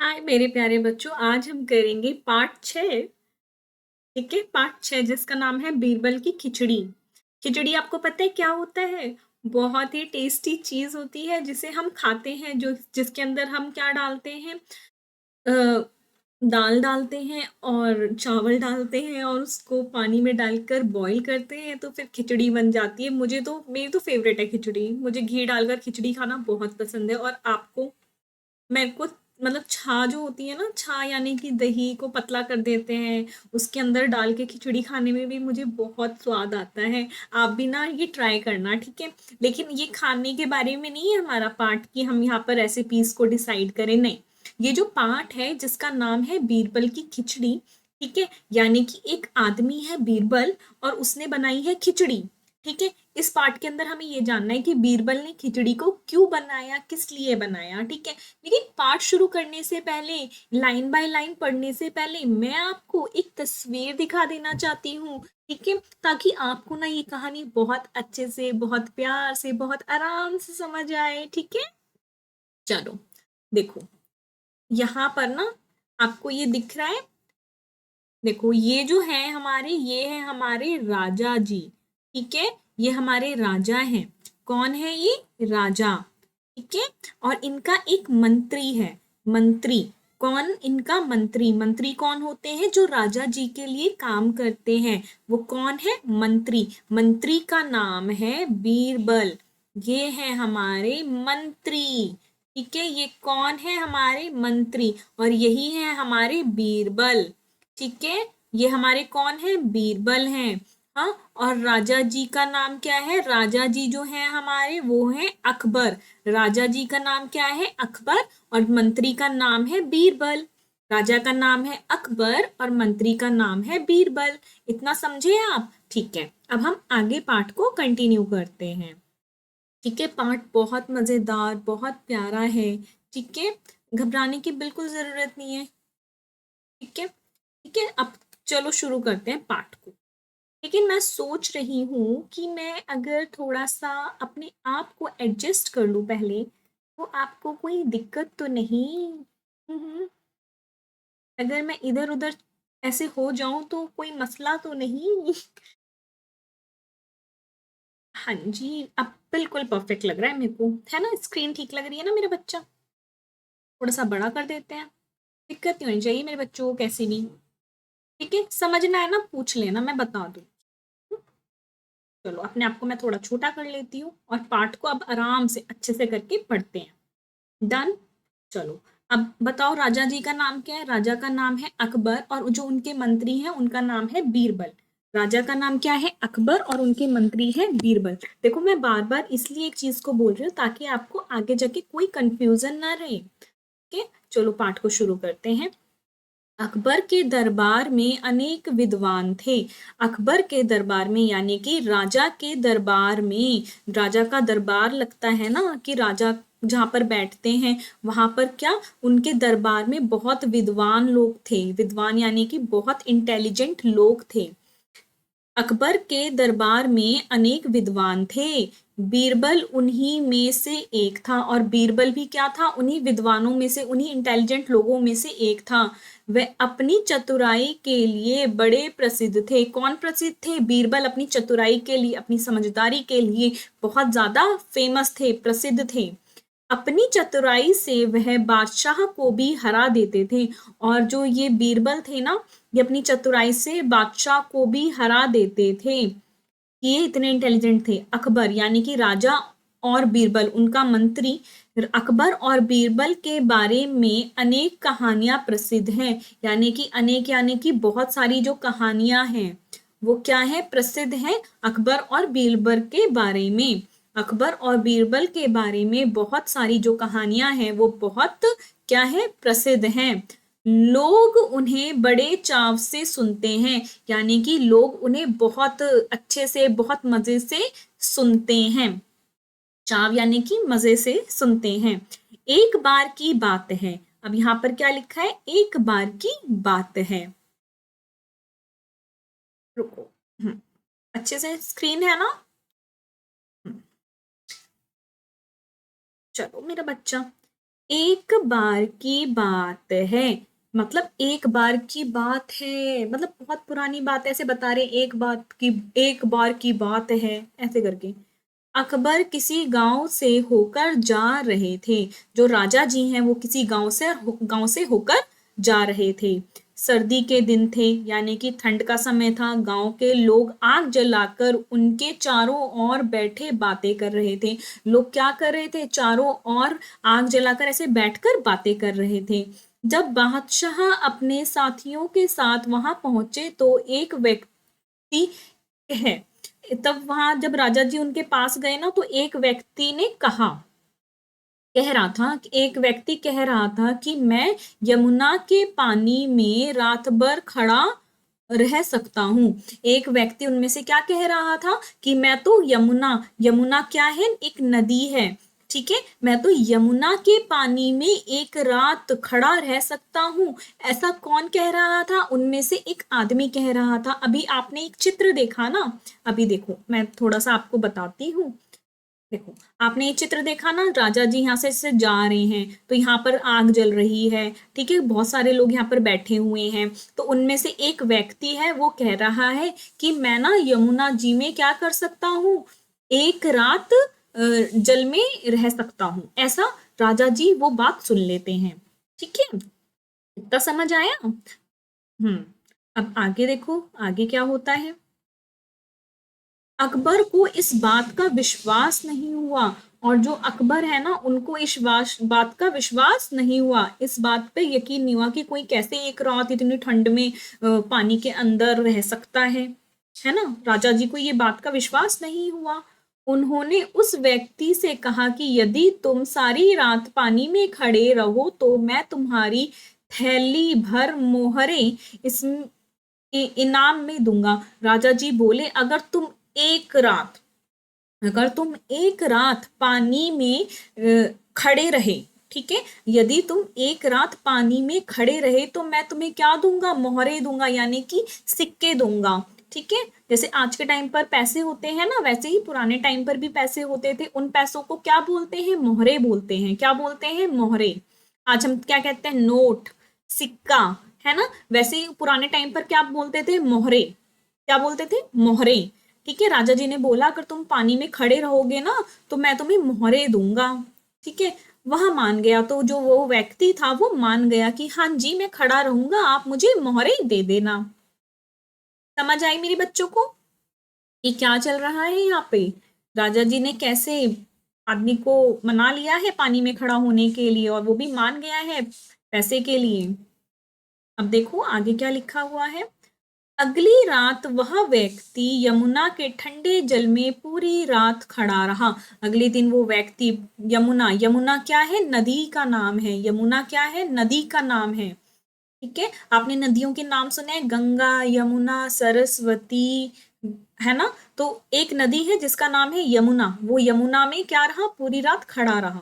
हाय मेरे प्यारे बच्चों, आज हम करेंगे पार्ट 6। ठीक है, पार्ट 6 जिसका नाम है बीरबल की खिचड़ी। खिचड़ी आपको पता है क्या होता है? बहुत ही टेस्टी चीज होती है जिसे हम खाते हैं, जो जिसके अंदर हम क्या डालते हैं? अ, दाल डालते हैं और चावल डालते हैं और उसको पानी में डालकर बॉईल करते हैं तो फिर खिचड़ी बन जाती है। मेरी तो फेवरेट है खिचड़ी। मुझे घी डालकर खिचड़ी खाना बहुत पसंद है। और आपको? मेरे को मतलब छा जो होती है ना, छा यानी कि दही को पतला कर देते हैं, उसके अंदर डाल के खिचड़ी खाने में भी मुझे बहुत स्वाद आता है। आप भी ना ये ट्राई करना, ठीक है? लेकिन ये खाने के बारे में नहीं है हमारा पार्ट कि हम यहाँ पर रेसिपीज को डिसाइड करें, नहीं। ये जो पार्ट है जिसका नाम है बीरबल की खिचड़ी, ठीक है, यानी कि एक आदमी है बीरबल और उसने बनाई है खिचड़ी। ठीक है, इस पार्ट के अंदर हमें ये जानना है कि बीरबल ने खिचड़ी को क्यों बनाया, किस लिए बनाया, ठीक है। लेकिन पाठ शुरू करने से पहले, लाइन बाय लाइन पढ़ने से पहले मैं आपको एक तस्वीर दिखा देना चाहती हूँ, ठीक है, ताकि आपको ना ये कहानी बहुत अच्छे से, बहुत प्यार से, बहुत आराम से समझ आए, ठीक है। चलो, देखो, यहाँ पर ना आपको ये दिख रहा है। देखो, ये है हमारे राजा जी, ठीक है। ये हमारे राजा हैं। कौन है ये? राजा, ठीक है। और इनका एक मंत्री है। मंत्री कौन? इनका मंत्री। मंत्री कौन होते हैं? जो राजा जी के लिए काम करते हैं। वो कौन है? मंत्री। मंत्री का नाम है बीरबल। ये है हमारे मंत्री, ठीक है। ये कौन है? हमारे मंत्री। और यही है हमारे बीरबल, ठीक है। ये हमारे कौन है? बीरबल हैं। हाँ, और राजा जी का नाम क्या है? राजा जी जो है हमारे, वो है अकबर। राजा जी का नाम क्या है? अकबर। और मंत्री का नाम है बीरबल। राजा का नाम है अकबर और मंत्री का नाम है बीरबल। इतना समझे आप? ठीक है, अब हम आगे पाठ को कंटिन्यू करते हैं। ठीक है, पाठ बहुत मजेदार, बहुत प्यारा है, ठीक है। घबराने की बिल्कुल जरूरत नहीं है, ठीक है। ठीक है, अब चलो शुरू करते हैं पाठ को। लेकिन मैं सोच रही हूँ कि मैं अगर थोड़ा सा अपने आप को एडजस्ट कर लूँ पहले, तो आपको कोई दिक्कत तो नहीं? हम्म, अगर मैं इधर उधर ऐसे हो जाऊं तो कोई मसला तो नहीं? हाँ जी, अब बिल्कुल परफेक्ट लग रहा है मेरे को, है ना? स्क्रीन ठीक लग रही है ना मेरा बच्चा? थोड़ा सा बड़ा कर देते हैं, दिक्कत नहीं होनी चाहिए मेरे बच्चों को कैसी भी। ठीक है, समझना है ना पूछ लेना, मैं बता दूँ। चलो, अपने आप को मैं थोड़ा छोटा कर लेती हूँ और पाठ को अब आराम से अच्छे से करके पढ़ते हैं। डन। चलो, अब बताओ, राजा जी का नाम क्या है? राजा का नाम है अकबर और जो उनके मंत्री हैं उनका नाम है बीरबल। राजा का नाम क्या है? अकबर और उनके मंत्री हैं बीरबल। देखो, मैं बार बार इसलिए एक चीज को बोल रही हूँ ताकि आपको आगे जाके कोई कंफ्यूजन ना रहे। ओके, चलो पाठ को शुरू करते हैं। अकबर के दरबार में अनेक विद्वान थे। अकबर के दरबार में यानी कि राजा के दरबार में, राजा का दरबार लगता है ना कि राजा जहाँ पर बैठते हैं, वहां पर क्या, उनके दरबार में बहुत विद्वान लोग थे। विद्वान यानी कि बहुत इंटेलिजेंट लोग थे। अकबर के दरबार में अनेक विद्वान थे। बीरबल उन्हीं में से एक था। और बीरबल भी क्या था? उन्हीं विद्वानों में से, उन्हीं इंटेलिजेंट लोगों में से एक था। वह अपनी चतुराई के लिए बड़े प्रसिद्ध थे। कौन प्रसिद्ध थे? बीरबल अपनी चतुराई के लिए, अपनी समझदारी के लिए बहुत ज्यादा फेमस थे, प्रसिद्ध थे। अपनी चतुराई से वह बादशाह को भी हरा देते थे। और जो ये बीरबल थे ना, ये अपनी चतुराई से बादशाह को भी हरा देते थे। ये इतने इंटेलिजेंट थे। अकबर यानी कि राजा और बीरबल उनका मंत्री, अकबर और बीरबल के बारे में अनेक कहानियां प्रसिद्ध हैं। यानी कि अनेक यानी कि बहुत सारी जो कहानियां हैं वो क्या है? प्रसिद्ध हैं अकबर और बीरबल के बारे में। अकबर और बीरबल के बारे में बहुत सारी जो कहानियां हैं वो बहुत क्या है? प्रसिद्ध हैं। लोग उन्हें बड़े चाव से सुनते हैं। यानी कि लोग उन्हें बहुत अच्छे से, बहुत मजे से सुनते हैं। चाव यानी कि मजे से सुनते हैं। एक बार की बात है। अब यहाँ पर क्या लिखा है? एक बार की बात है। रुको, अच्छे से स्क्रीन है ना? हम्म, चलो मेरा बच्चा, एक बार की बात है, मतलब एक बार की बात है, मतलब बहुत पुरानी बात है, ऐसे बता रहे एक बार की बात है ऐसे करके। अकबर किसी गांव से होकर जा रहे थे। जो राजा जी हैं वो किसी गांव से होकर जा रहे थे। सर्दी के दिन थे, यानी कि ठंड का समय था। गांव के लोग आग जलाकर उनके चारों ओर बैठे बातें कर रहे थे। लोग क्या कर रहे थे? चारों ओर आग जलाकर ऐसे बैठकर बातें कर रहे थे। जब बादशाह अपने साथियों के साथ वहां पहुंचे तो एक व्यक्ति है तब वहां जब राजा जी उनके पास गए ना, तो एक व्यक्ति ने कहा कह रहा था एक व्यक्ति कह रहा था कि मैं यमुना के पानी में रात भर खड़ा रह सकता हूँ। एक व्यक्ति उनमें से क्या कह रहा था कि मैं तो यमुना क्या है? एक नदी है। ठीक है, मैं तो यमुना के पानी में एक रात खड़ा रह सकता हूँ। ऐसा कौन कह रहा था? उनमें से एक आदमी कह रहा था। अभी आपने एक चित्र देखा ना, अभी देखो मैं थोड़ा सा आपको बताती हूँ। देखो, आपने ये चित्र देखा ना, राजा जी यहाँ से जा रहे हैं तो यहाँ पर आग जल रही है। ठीक है, बहुत सारे लोग यहाँ पर बैठे हुए हैं। तो उनमें से एक व्यक्ति है, वो कह रहा है कि मैं ना यमुना जी में क्या कर सकता हूँ, एक रात जल में रह सकता हूँ। ऐसा राजा जी वो बात सुन लेते हैं। ठीक है, इतना समझ आया? अब आगे देखो, आगे क्या होता है। अकबर को इस बात का विश्वास नहीं हुआ, और जो अकबर है ना, उनको इस बात का विश्वास नहीं हुआ, इस बात पे यकीन नहीं हुआ कि कोई कैसे एक रात इतनी ठंड में पानी के अंदर रह सकता है ना। राजा जी को ये बात का विश्वास नहीं हुआ। उन्होंने उस व्यक्ति से कहा कि यदि तुम सारी रात पानी में खड़े रहो तो मैं तुम्हारी थैली भर मोहरे इस इनाम में दूंगा। राजा जी बोले, एक रात अगर तुम एक रात पानी में खड़े रहे, ठीक है, यदि तुम एक रात पानी में खड़े रहे तो मैं तुम्हें क्या दूंगा? मोहरे दूंगा, यानी कि सिक्के दूंगा। ठीक है, जैसे आज के टाइम पर पैसे होते हैं ना, वैसे ही पुराने टाइम पर भी पैसे होते थे। उन पैसों को क्या बोलते हैं? मोहरे बोलते हैं। क्या बोलते हैं? मोहरे। आज हम क्या कहते हैं? नोट, सिक्का, है ना। वैसे ही पुराने टाइम पर क्या बोलते थे? मोहरे। क्या बोलते थे? मोहरे। ठीक है, राजा जी ने बोला अगर तुम पानी में खड़े रहोगे ना तो मैं तुम्हें मोहरे दूंगा। ठीक है, वह मान गया। तो जो वो व्यक्ति था वो मान गया कि हाँ जी मैं खड़ा रहूंगा, आप मुझे मोहरे दे देना। समझ आई मेरे बच्चों को कि क्या चल रहा है यहाँ पे? राजा जी ने कैसे आदमी को मना लिया है पानी में खड़ा होने के लिए, और वो भी मान गया है पैसे के लिए। अब देखो आगे क्या लिखा हुआ है। अगली रात वह व्यक्ति यमुना के ठंडे जल में पूरी रात खड़ा रहा। अगले दिन वो व्यक्ति यमुना क्या है? नदी का नाम है। यमुना क्या है? नदी का नाम है। ठीक है, आपने नदियों के नाम सुने हैं, गंगा, यमुना, सरस्वती, है ना। तो एक नदी है जिसका नाम है यमुना, वो यमुना में क्या रहा? पूरी रात खड़ा रहा।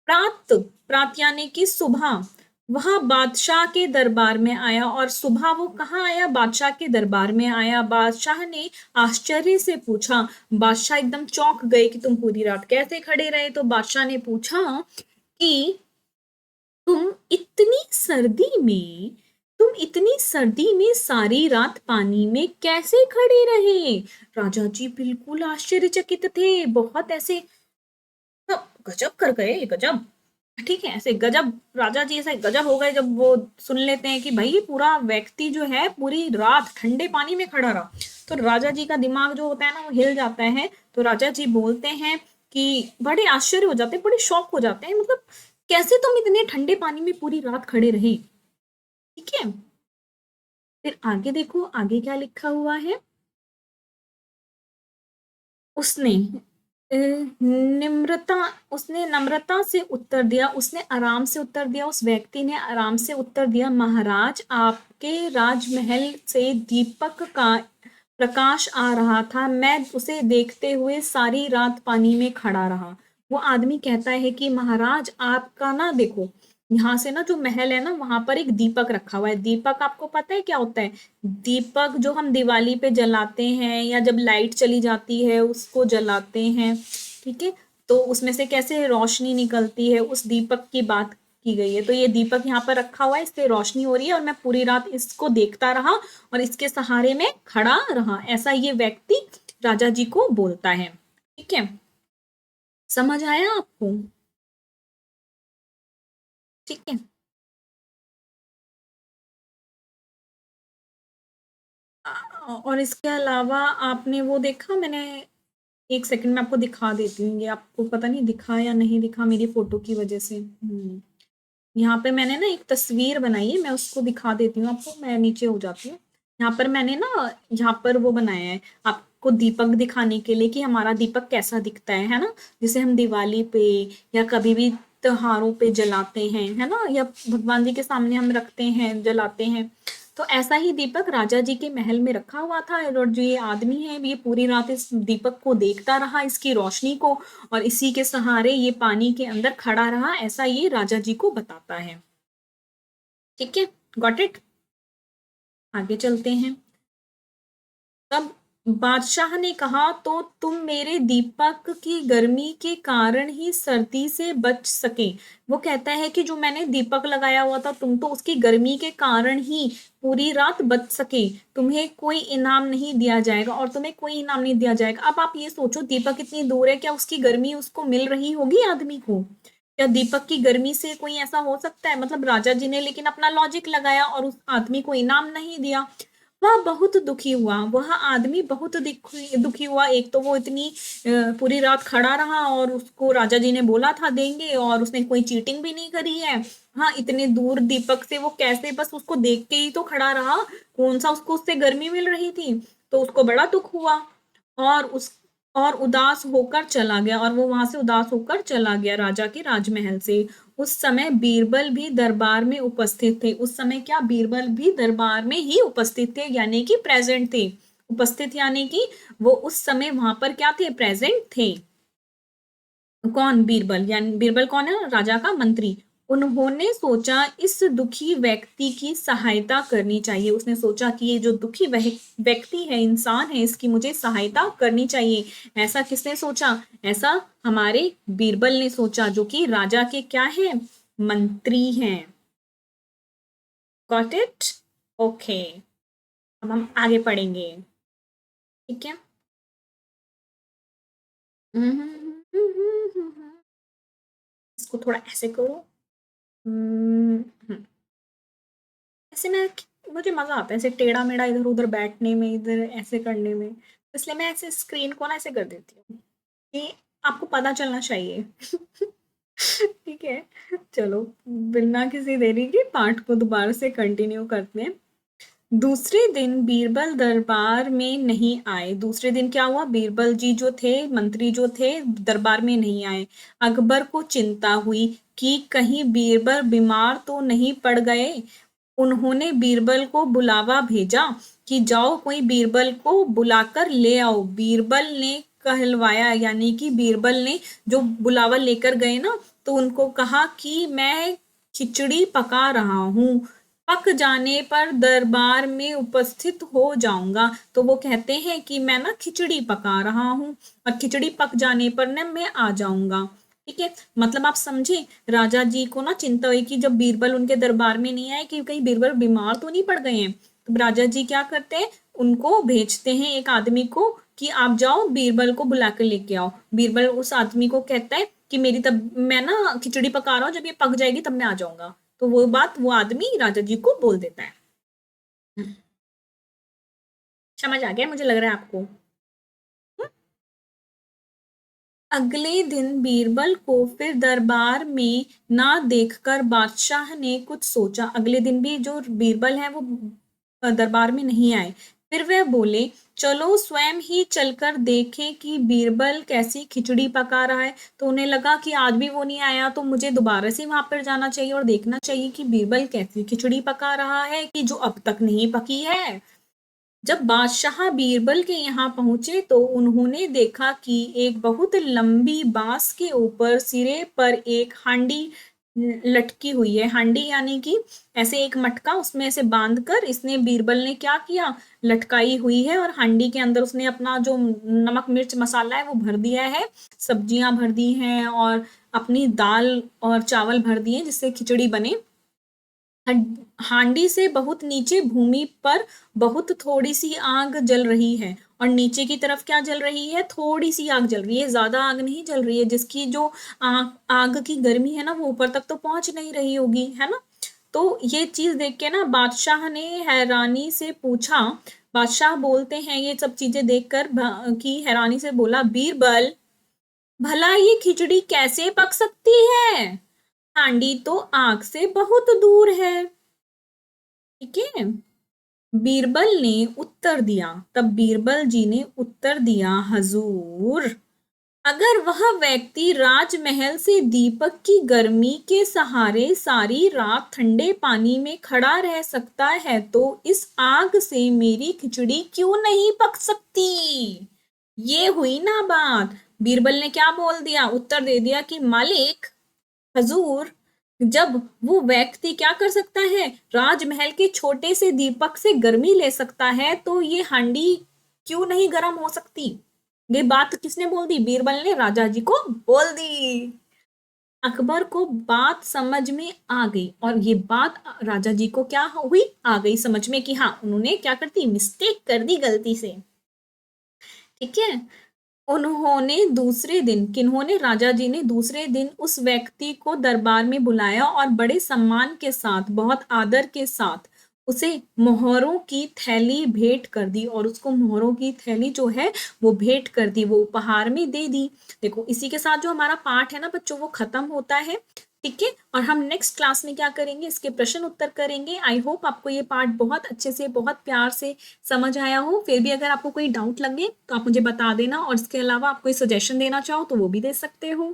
प्रात प्रात यानी कि सुबह, वह बादशाह के दरबार में आया। और सुबह वो कहाँ आया? बादशाह के दरबार में आया। बादशाह ने आश्चर्य से पूछा, बादशाह एकदम चौंक गए कि तुम पूरी रात कैसे खड़े रहे। तो बादशाह ने पूछा कि तुम इतनी सर्दी में सारी रात पानी में कैसे खड़े रहे? राजा जी बिल्कुल आश्चर्यचकित थे, बहुत ऐसे गजब कर गए, गजब। ठीक है, ऐसे गजब, राजा जी ऐसे गजब हो गए जब वो सुन लेते हैं कि भाई पूरा व्यक्ति जो है पूरी रात ठंडे पानी में खड़ा रहा। तो राजा जी का दिमाग जो होता है ना वो हिल जाता है। तो राजा जी बोलते हैं कि बड़े आश्चर्य हो जाते हैं, बड़े शौक हो जाते हैं, मतलब कैसे तुम इतने ठंडे पानी में पूरी रात खड़े रहे। ठीक है, फिर आगे देखो आगे क्या लिखा हुआ है। उसने निम्रता उसने नम्रता से उत्तर दिया, उसने आराम से उत्तर दिया, उस व्यक्ति ने आराम से उत्तर दिया, महाराज आपके राजमहल से दीपक का प्रकाश आ रहा था, मैं उसे देखते हुए सारी रात पानी में खड़ा रहा। वो आदमी कहता है कि महाराज आपका ना देखो, यहाँ से ना जो महल है ना वहां पर एक दीपक रखा हुआ है। दीपक आपको पता है क्या होता है? दीपक जो हम दिवाली पे जलाते हैं या जब लाइट चली जाती है उसको जलाते हैं। ठीक है, तो उसमें से कैसे रोशनी निकलती है, उस दीपक की बात की गई है। तो ये दीपक यहाँ पर रखा हुआ है, इससे रोशनी हो रही है और मैं पूरी रात इसको देखता रहा और इसके सहारे में खड़ा रहा, ऐसा ये व्यक्ति राजा जी को बोलता है। ठीक है, समझ आया आपको? ठीक है। और इसके अलावा आपने वो देखा, मैंने एक सेकंड में आपको दिखा देती हूँ, ये आपको पता नहीं दिखा या नहीं दिखा मेरी फोटो की वजह से। यहाँ पे मैंने ना एक तस्वीर बनाई है, मैं उसको दिखा देती हूँ आपको, मैं नीचे हो जाती हूँ। यहाँ पर मैंने ना, यहाँ पर वो बनाया है आपको दीपक दिखाने के लिए कि हमारा दीपक कैसा दिखता है ना, जिसे हम दिवाली पे या कभी भी त्योहारों पे जलाते हैं, है ना, या भगवान जी के सामने हम रखते हैं, जलाते हैं। तो ऐसा ही दीपक राजा जी के महल में रखा हुआ था और जो ये आदमी है ये पूरी रात इस दीपक को देखता रहा, इसकी रोशनी को, और इसी के सहारे ये पानी के अंदर खड़ा रहा, ऐसा ये राजा जी को बताता है। ठीक है, गॉट इट? आगे चलते हैं। तब बादशाह ने कहा, तो तुम मेरे दीपक की गर्मी के कारण ही सर्दी से बच सके। वो कहता है कि जो मैंने दीपक लगाया हुआ था, तुम तो उसकी गर्मी के कारण ही पूरी रात बच सके, तुम्हें कोई इनाम नहीं दिया जाएगा, और तुम्हें कोई इनाम नहीं दिया जाएगा। अब आप ये सोचो, दीपक इतनी दूर है, क्या उसकी गर्मी उसको मिल रही होगी आदमी को? क्या दीपक की गर्मी से कोई ऐसा हो सकता है? मतलब राजा जी ने लेकिन अपना लॉजिक लगाया और उस आदमी को इनाम नहीं दिया। वह बहुत दुखी हुआ, वह आदमी बहुत दुखी हुआ। एक तो वो इतनी पूरी रात खड़ा रहा और उसको राजा जी ने बोला था देंगे, और उसने कोई चीटिंग भी नहीं करी है। हाँ, इतने दूर दीपक से वो कैसे बस उसको देख के ही तो खड़ा रहा, कौन सा उसको उससे गर्मी मिल रही थी? तो उसको बड़ा दुख हुआ और उस और उदास होकर चला गया, और वो वहां से उदास होकर चला गया राजा के राजमहल से। उस समय बीरबल भी दरबार में उपस्थित थे। उस समय क्या, बीरबल भी दरबार में ही उपस्थित थे, यानी कि प्रेजेंट थे। उपस्थित यानी कि वो उस समय वहां पर क्या थे, प्रेजेंट थे। कौन? बीरबल। यानी बीरबल कौन है? राजा का मंत्री। उन्होंने सोचा इस दुखी व्यक्ति की सहायता करनी चाहिए। उसने सोचा कि ये जो दुखी व्यक्ति है, इंसान है, इसकी मुझे सहायता करनी चाहिए। ऐसा किसने सोचा? ऐसा हमारे बीरबल ने सोचा, जो कि राजा के क्या है, मंत्री हैं। Got it? ओके, अब हम आगे पढ़ेंगे। ठीक है। इसको थोड़ा ऐसे करो। हम्म, ऐसे में मुझे मजा आता है ऐसे टेढ़ा मेढ़ा इधर उधर बैठने में, इधर ऐसे करने में, तो इसलिए मैं ऐसे स्क्रीन को ना ऐसे कर देती हूँ कि आपको पता चलना चाहिए। ठीक है, चलो, बिना किसी देरी के पाठ को दोबारा से कंटिन्यू करते हैं। दूसरे दिन बीरबल दरबार में नहीं आए। दूसरे दिन क्या हुआ, बीरबल जी जो थे, मंत्री जो थे, दरबार में नहीं आए। अकबर को चिंता हुई कि कहीं बीरबल बीमार तो नहीं पड़ गए। उन्होंने बीरबल को बुलावा भेजा कि जाओ कोई बीरबल को बुलाकर ले आओ। बीरबल ने कहलवाया, यानी कि बीरबल ने जो बुलावा लेकर गए ना, तो उनको कहा कि मैं खिचड़ी पका रहा हूँ, पक जाने पर दरबार में उपस्थित हो जाऊंगा। तो वो कहते हैं कि मैं ना खिचड़ी पका रहा हूँ और खिचड़ी पक जाने पर ना मैं आ जाऊंगा। ठीक है, मतलब आप समझे, राजा जी को ना चिंता हुई कि जब बीरबल उनके दरबार में नहीं आए कि कहीं बीरबल बीमार तो नहीं पड़ गए हैं। तो राजा जी क्या करते हैं, उनको भेजते हैं एक आदमी को कि आप जाओ बीरबल को बुला कर लेके आओ। बीरबल उस आदमी को कहता है कि मेरी तब मैं ना खिचड़ी पका रहा हूँ, जब ये पक जाएगी तब मैं आ जाऊंगा। तो वो बात वो आदमी राजा जी को बोल देता है। समझ आ गया मुझे लग रहा है आपको। अगले दिन बीरबल को फिर दरबार में ना देखकर बादशाह ने कुछ सोचा। अगले दिन भी जो बीरबल है वो दरबार में नहीं आए। फिर वह बोले, चलो स्वयं ही चलकर देखें कि बीरबल कैसी खिचड़ी पका रहा है। तो उन्हें लगा कि आज भी वो नहीं आया, तो मुझे दोबारा से वहां पर जाना चाहिए और देखना चाहिए कि बीरबल कैसी खिचड़ी पका रहा है कि जो अब तक नहीं पकी है। जब बादशाह बीरबल के यहाँ पहुंचे तो उन्होंने देखा कि एक बहुत लंबी बांस के ऊपर सिरे पर एक हांडी लटकी हुई है। हांडी यानी कि ऐसे एक मटका, उसमें ऐसे बांध कर इसने, बीरबल ने क्या किया, लटकाई हुई है। और हांडी के अंदर उसने अपना जो नमक मिर्च मसाला है वो भर दिया है, सब्जियां भर दी हैं और अपनी दाल और चावल भर दिए जिससे खिचड़ी बने। हांडी से बहुत नीचे भूमि पर बहुत थोड़ी सी आग जल रही है। और नीचे की तरफ क्या जल रही है, थोड़ी सी आग जल रही है, ज्यादा आग नहीं जल रही है, जिसकी जो आग की गर्मी है ना वो ऊपर तक तो पहुंच नहीं रही होगी, है ना। तो ये चीज देख के ना बादशाह ने हैरानी से पूछा, बादशाह बोलते हैं ये सब चीजें देखकर कि हैरानी से बोला, बीरबल भला ये खिचड़ी कैसे पक सकती है, हांडी तो आग से बहुत दूर है। ठीक है। बीरबल ने उत्तर दिया, तब बीरबल जी ने उत्तर दिया, हजूर अगर वह व्यक्ति राजमहल से दीपक की गर्मी के सहारे सारी रात ठंडे पानी में खड़ा रह सकता है तो इस आग से मेरी खिचड़ी क्यों नहीं पक सकती। ये हुई ना बात। बीरबल ने क्या बोल दिया, उत्तर दे दिया कि मालिक, हजूर जब वो व्यक्ति क्या कर सकता है, राजमहल के छोटे से दीपक से गर्मी ले सकता है तो ये हांडी क्यों नहीं गर्म हो सकती। ये बात किसने बोल दी, बीरबल ने राजा जी को बोल दी। अकबर को बात समझ में आ गई और ये बात राजा जी को क्या हुई, आ गई समझ में कि हाँ उन्होंने क्या कर दी, मिस्टेक कर दी गलती से। ठीक है। उन्होंने दूसरे दिन, किन्होंने, राजा जी ने दूसरे दिन उस व्यक्ति को दरबार में बुलाया और बड़े सम्मान के साथ, बहुत आदर के साथ उसे मोहरों की थैली भेंट कर दी। और उसको मोहरों की थैली जो है वो भेंट कर दी, वो उपहार में दे दी। देखो इसी के साथ जो हमारा पाठ है ना बच्चों वो खत्म होता है। ठीक है। और हम नेक्स्ट क्लास में क्या करेंगे, इसके प्रश्न उत्तर करेंगे। आई होप आपको ये पार्ट बहुत अच्छे से, बहुत प्यार से समझ आया हो। फिर भी अगर आपको कोई डाउट लगे तो आप मुझे बता देना, और इसके अलावा आप कोई सजेशन देना चाहो तो वो भी दे सकते हो।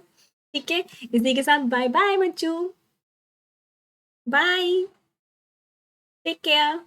ठीक है। इसी के साथ बाय बाय बच्चों, बाय, टेक केयर।